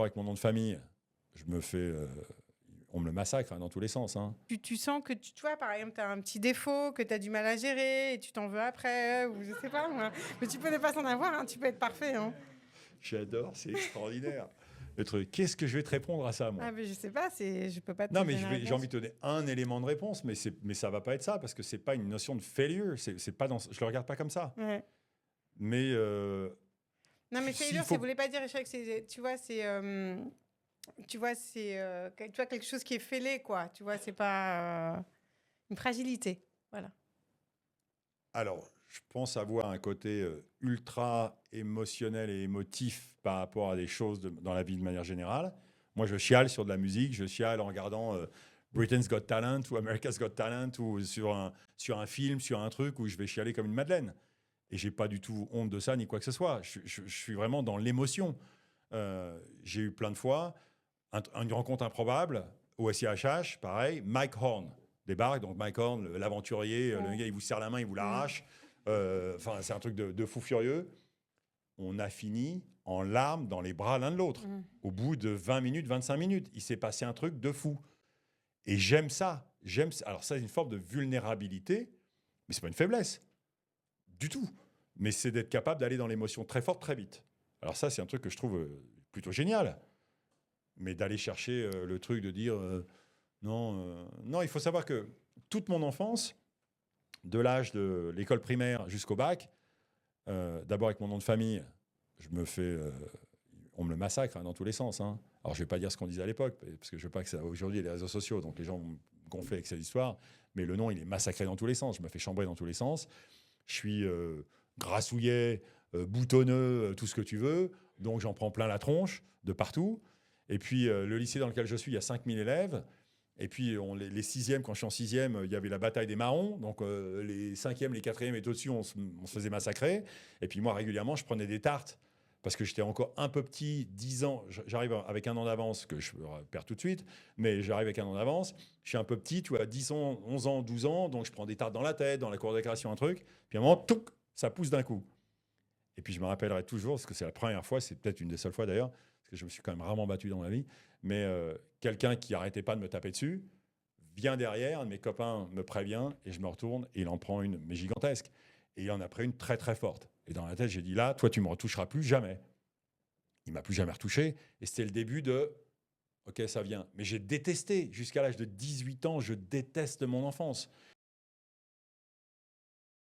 Avec mon nom de famille, je me fais, on me le massacre dans tous les sens. Hein. Tu sens que, tu vois, par exemple, tu as un petit défaut, que tu as du mal à gérer et tu t'en veux après, ou je sais pas, moi. Mais tu peux ne pas s'en avoir, hein, tu peux être parfait. Hein. J'adore, c'est extraordinaire. Le truc, qu'est-ce que je vais te répondre à ça, moi? Ah, mais je sais pas, je peux pas te Non, mais donner la j'ai envie réponse. de te donner un élément de réponse, mais ça va pas être ça, parce que c'est pas une notion de failure. C'est pas je le regarde pas comme ça. Ouais. Mais Non, mais s'il failure, ça faut. voulait pas dire échec. Tu vois, tu vois, quelque chose qui est fêlé, quoi. Tu vois, c'est pas une fragilité. Voilà. Alors, je pense avoir un côté ultra émotionnel et émotif par rapport à des choses dans la vie de manière générale. Moi, je chiale sur de la musique, je chiale en regardant Britain's Got Talent ou America's Got Talent ou sur un film, sur un truc où je vais chialer comme une madeleine. Et j'ai pas du tout honte de ça ni quoi que ce soit. Je suis vraiment dans l'émotion. J'ai eu plein de fois une rencontre improbable au SIHH, pareil. Mike Horn débarque, donc Mike Horn, l'aventurier, le gars, il vous serre la main, il vous Mm. l'arrache. Enfin, c'est un truc de fou furieux. On a fini en larmes dans les bras l'un de l'autre. Mm. Au bout de 20 minutes, 25 minutes, il s'est passé un truc de fou. Et j'aime ça. Alors ça, c'est une forme de vulnérabilité, mais c'est pas une faiblesse du tout. Mais c'est d'être capable d'aller dans l'émotion très forte, très vite. Alors ça, c'est un truc que je trouve plutôt génial. Mais d'aller chercher le truc de dire non, non, il faut savoir que toute mon enfance, de l'âge de l'école primaire jusqu'au bac, d'abord avec mon nom de famille, je me fais, on me le massacre dans tous les sens. Hein. Alors je vais pas dire ce qu'on disait à l'époque, parce que je veux pas que ça. Aujourd'hui, il y a les réseaux sociaux, donc les gens vont me gonfler avec cette histoire. Mais le nom, il est massacré dans tous les sens. Je me fais chambrer dans tous les sens. Je suis grassouillet, boutonneux, tout ce que tu veux. Donc j'en prends plein la tronche de partout. Et puis le lycée dans lequel je suis, il y a 5000 élèves. Et puis les sixièmes, quand je suis en sixième, il y avait la bataille des marrons. Donc les cinquièmes, les quatrièmes et au-dessus, on se faisait massacrer. Et puis moi, régulièrement, je prenais des tartes. Parce que j'étais encore un peu petit, 10 ans, j'arrive avec un an d'avance, que je perds tout de suite, mais j'arrive avec un an d'avance, je suis un peu petit, tu vois, 10 ans, 11 ans, 12 ans, donc je prends des tartes dans la tête, dans la cour de récréation, un truc, puis à un moment, touc, ça pousse d'un coup. Et puis je me rappellerai toujours, parce que c'est la première fois, c'est peut-être une des seules fois d'ailleurs, parce que je me suis quand même rarement battu dans ma vie, mais quelqu'un qui arrêtait pas de me taper dessus, vient derrière, un de mes copains me prévient, et je me retourne, et il en prend une, mais gigantesque. Et il en a pris une très très forte. Et dans la tête, j'ai dit là, toi, tu me retoucheras plus jamais. Il m'a plus jamais retouché. Et c'était le début de OK, ça vient. Mais j'ai détesté, jusqu'à l'âge de 18 ans, je déteste mon enfance.